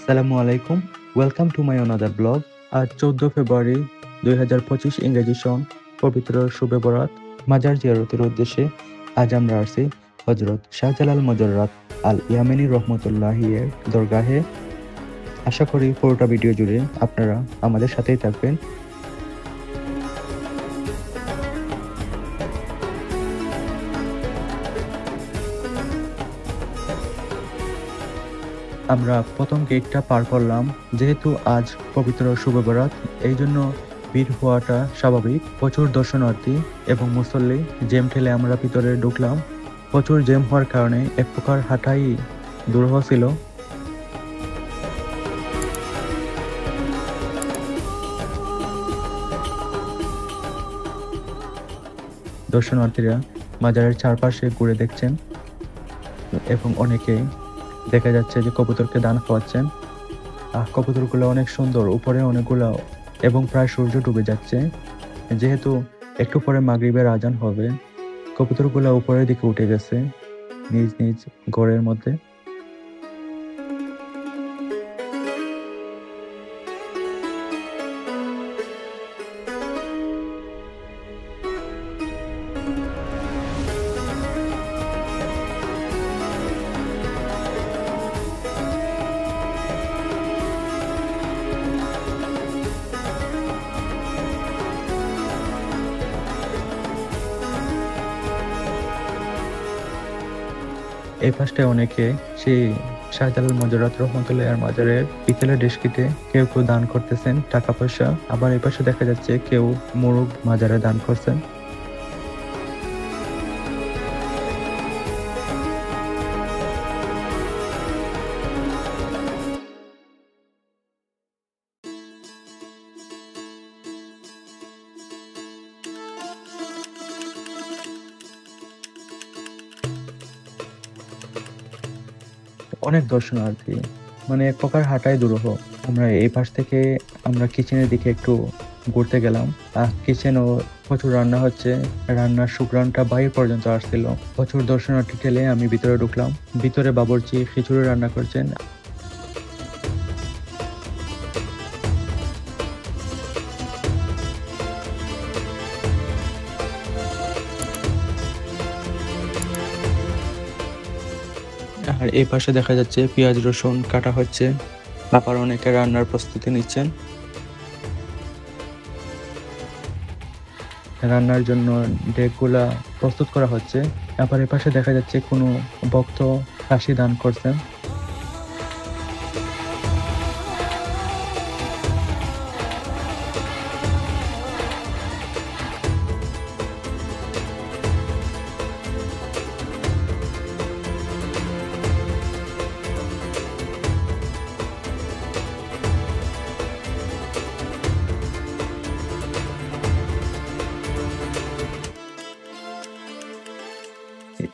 আসসালামু আলাইকুম, welcome to my অনাদার blog. আজ 14 ফেব্রুয়ারি 2025 ইংরেজি সন, পবিত্র শুবে বরাত। মাজার জিয়ারতের উদ্দেশ্যে আজ আমরা আসছি হজরত শাহজালাল মজররাত আল ইয়ামেনী রহমতুল্লাহি এর দরগাহে। আশা করি পুরোটা ভিডিও জুড়ে আপনারা আমাদের সাথেই থাকবেন। আমরা প্রথম গেটটা পার করলাম। যেহেতু আজ পবিত্র শুভ বরাত, এই জন্য ভিড় হওয়াটা স্বাভাবিক। প্রচুর দর্শনার্থী এবং মুসল্লি জ্যাম ঠেলে আমরা ভিতরে ঢুকলাম। প্রচুর জ্যাম হওয়ার কারণে এক প্রকার হাঁটাই দুরূহ ছিল। দর্শনার্থীরা মাজারের চারপাশে ঘুরে দেখছেন এবং অনেকেই দেখা যাচ্ছে যে কবুতরকে দান খাওয়াচ্ছেন। কবুতরগুলো অনেক সুন্দর, উপরে অনেকগুলো এবং প্রায় সূর্য ডুবে যাচ্ছে। যেহেতু একটু পরে মাগরিবের আজান হবে, কবুতরগুলো উপরের দিকে উঠে গেছে নিজ নিজ ঘরের মধ্যে। এই পাশটায় অনেকে সেই শাহজালাল মজররাত রহমতুল্লাহ এর মাজারের পিতলের ডেস্কিতে কেউ কেউ দান করতেছেন টাকা পয়সা। আবার এই পাশে দেখা যাচ্ছে কেউ মোরগ মাজারে দান করছেন। অনেক দর্শনার্থী, মানে এক প্রকার হাঁটাই দুরূহ। আমরা এই পাশ থেকে আমরা কিচেনের দিকে একটু ঘুরতে গেলাম। কিচেনও প্রচুর রান্না হচ্ছে, রান্নার সুঘ্রাণটা বাইরে পর্যন্ত আসছিল। প্রচুর দর্শনার্থী ঠেলে আমি ভিতরে ঢুকলাম। ভিতরে বাবুর্চি খিচুড়ি রান্না করছেন। আর এই পাশে দেখা যাচ্ছে পেঁয়াজ রসুন কাটা হচ্ছে। আবার অনেকে রান্নার প্রস্তুতি নিচ্ছেন। রান্নার জন্য ডেকগুলা প্রস্তুত করা হচ্ছে। আবার এই পাশে দেখা যাচ্ছে কোনো ভক্ত খাসি দান করছেন।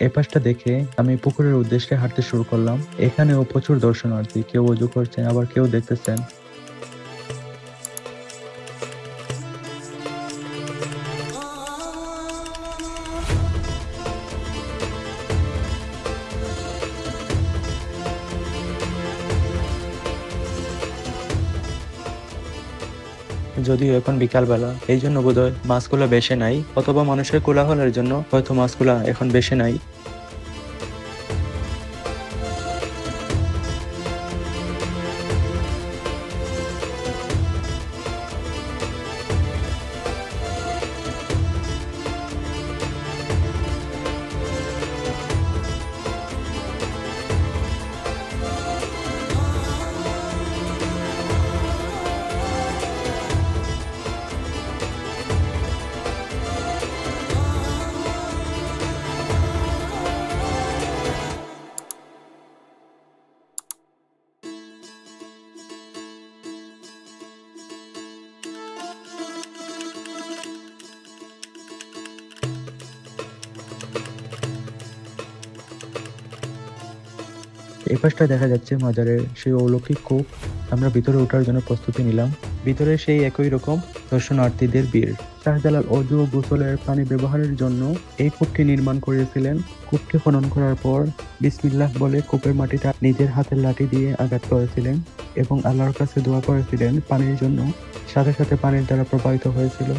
এই পাশটা দেখে আমি পুকুরের উদ্দেশ্যে হাঁটতে শুরু করলাম। এখানেও প্রচুর দর্শনার্থী, কেউ ওযু করছেন আবার কেউ দেখতেছেন। যদিও এখন বিকালবেলা, এই জন্য বোধহয় মাছগুলো বেশি নাই, অথবা মানুষের কোলাহলের জন্য হয়তো মাছগুলা এখন বেশি নাই। এই পাশটা দেখা যাচ্ছে মাজারের সেই অলৌকিক কূপ। আমরা ভিতরে ওঠার জন্য প্রস্তুতি নিলাম। ভিতরে সেই একই রকম দর্শনার্থীদের ভিড়। শাহজালাল অজু ও গোসলের পানি ব্যবহারের জন্য এই কূপটি নির্মাণ করেছিলেন। কূপটি খনন করার পর বিসমিল্লাহ বলে কূপের মাটিটা নিজের হাতের লাঠি দিয়ে আঘাত করেছিলেন এবং আল্লাহর কাছে দোয়া করেছিলেন পানির জন্য। সাথে সাথে পানির দ্বারা প্রবাহিত হয়েছিল।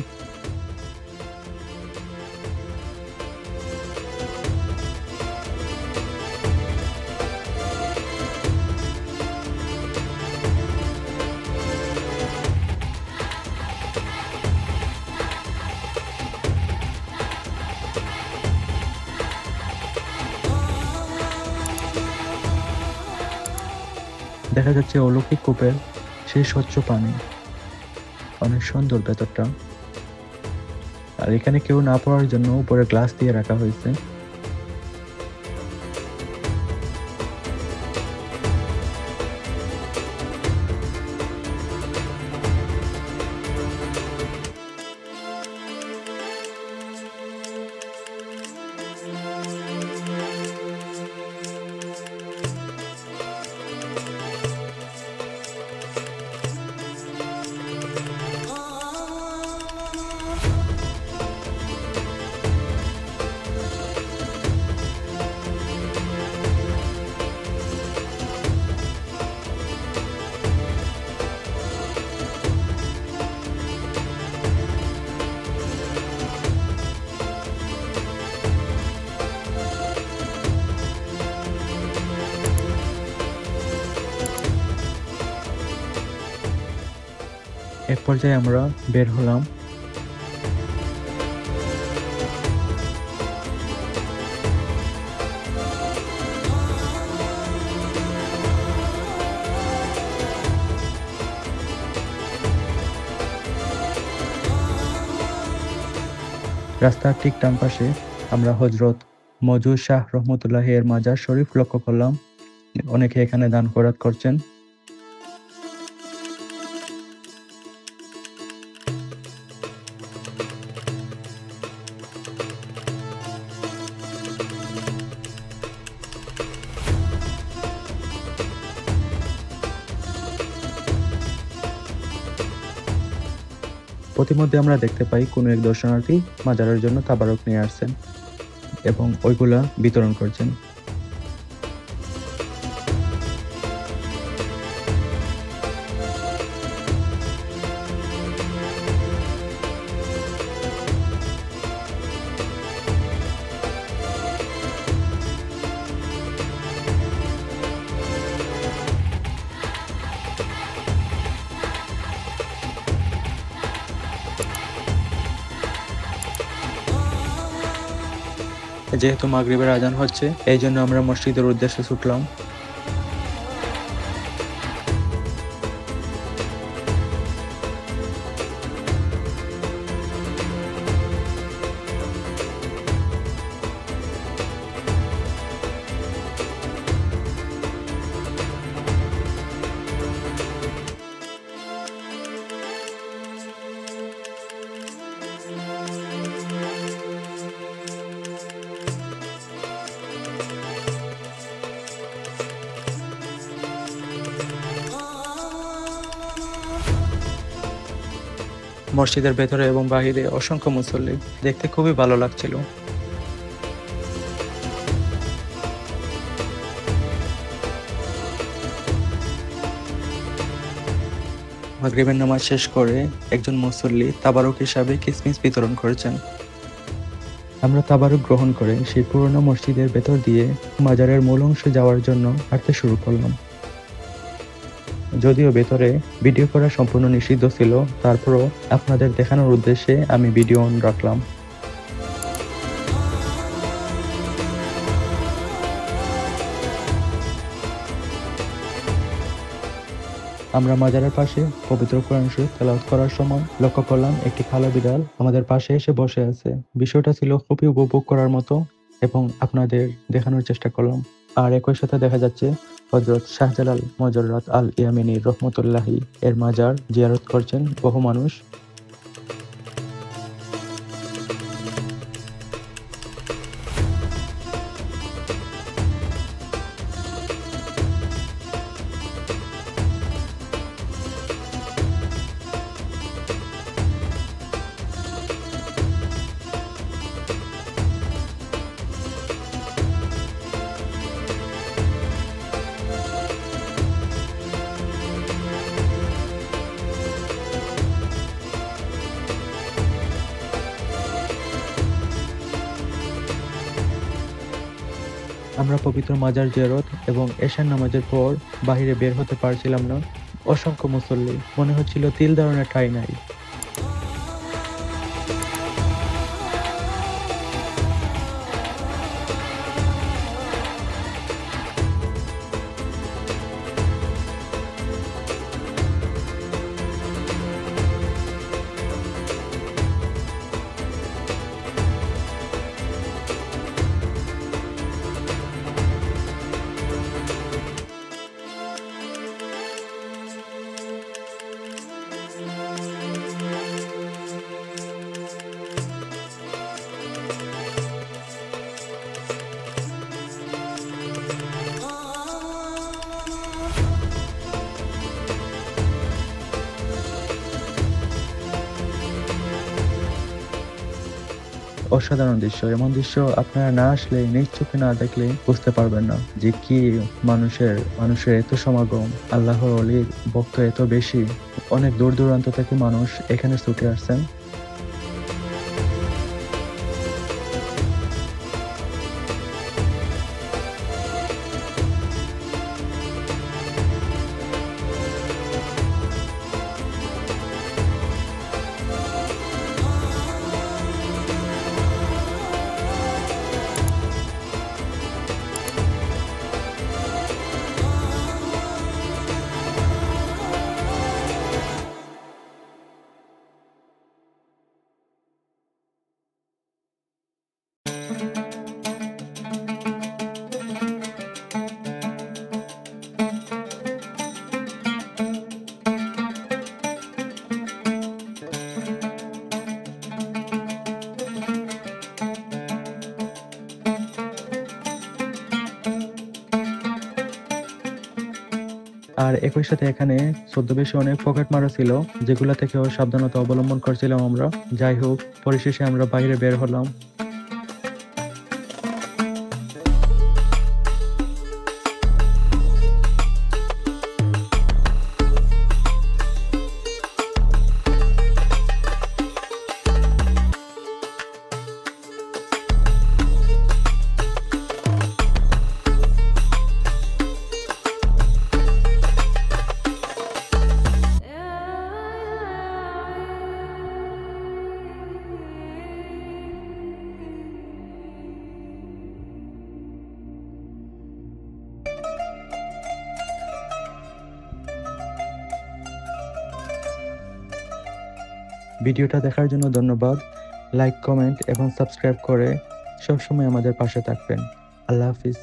দেখা যাচ্ছে অলৌকিক কূপের সেই স্বচ্ছ পানি, অনেক সুন্দর ভেতরটা। আর এখানে কেউ না পড়ার জন্য উপরে গ্লাস দিয়ে রাখা হয়েছে। এক পর্যায়ে আমরা বের হলাম। রাস্তার ঠিক ডান পাশে আমরা হযরত মজু শাহ রহমতুল্লাহ এর মাজার শরীফ লক্ষ্য করলাম। অনেকে এখানে দান খয়রাত করছেন। প্রতিমধ্যে আমরা দেখতে পাই কোনো এক দর্শনার্থী মাজারের জন্য তাবারক নিয়ে আসছেন এবং ওইগুলা বিতরণ করছেন। যেহেতু মাগরিবের আজান হচ্ছে, এই জন্য আমরা মসজিদের উদ্দেশ্যে ছুটলাম। মসজিদের ভেতরে এবং বাহিরে অসংখ্য মুসল্লি, দেখতে খুবই ভালো লাগছিল। মাগরিবের নামাজ শেষ করে একজন মুসল্লি তাবারুক হিসাবে কিসমিস বিতরণ করেছেন। আমরা তাবারুক গ্রহণ করে সেই পুরনো মসজিদের ভেতর দিয়ে মাজারের মূল অংশে যাওয়ার জন্য হাঁটতে শুরু করলাম। যদিও ভেতরে ভিডিও করা সম্পূর্ণ নিষিদ্ধ ছিল, তারপরও আপনাদের দেখানোর উদ্দেশ্যে আমি ভিডিও অন রাখলাম। আমরা মাজারের পাশে পবিত্র কোরআন শরীফ তেলাওয়াত করার সময় লক্ষ্য করলাম একটি কালো বিড়াল আমাদের পাশে এসে বসে আছে। বিষয়টা ছিল খুবই উপভোগ করার মতো এবং আপনাদের দেখানোর চেষ্টা করলাম। আর একই সাথে দেখা যাচ্ছে হযরত শাহজালাল মজররাত আল ইয়ামিনী রহমতুল্লাহি এর মাজার জিয়ারত করছেন বহু মানুষ। আমরা পবিত্র মাজার জিয়ারত এবং এশার নামাজের পর বাহিরে বের হতে পারছিলাম না। অসংখ্য মুসল্লি, মনে হচ্ছিল তিল ধরনের ঠাঁই নাই। অসাধারণ দৃশ্য। এমন দৃশ্য আপনারা না আসলে, নিজ চোখে না দেখলে বুঝতে পারবেন না যে কি মানুষের এত সমাগম, আল্লাহর ওলির ভক্ত এত বেশি। অনেক দূর দূরান্ত থেকে মানুষ এখানে ছুটে আসছেন। আর একই সাথে এখানে ছদ্মবেশে অনেক পকেট মারা ছিল, যেগুলা থেকেও সাবধানতা অবলম্বন করছিলাম আমরা। যাই হোক, পরিশেষে আমরা বাইরে বের হলাম। ভিডিওটা দেখার জন্য ধন্যবাদ। লাইক, কমেন্ট এবং সাবস্ক্রাইব করে সবসময় আমাদের পাশে থাকবেন। আল্লাহ হাফিজ।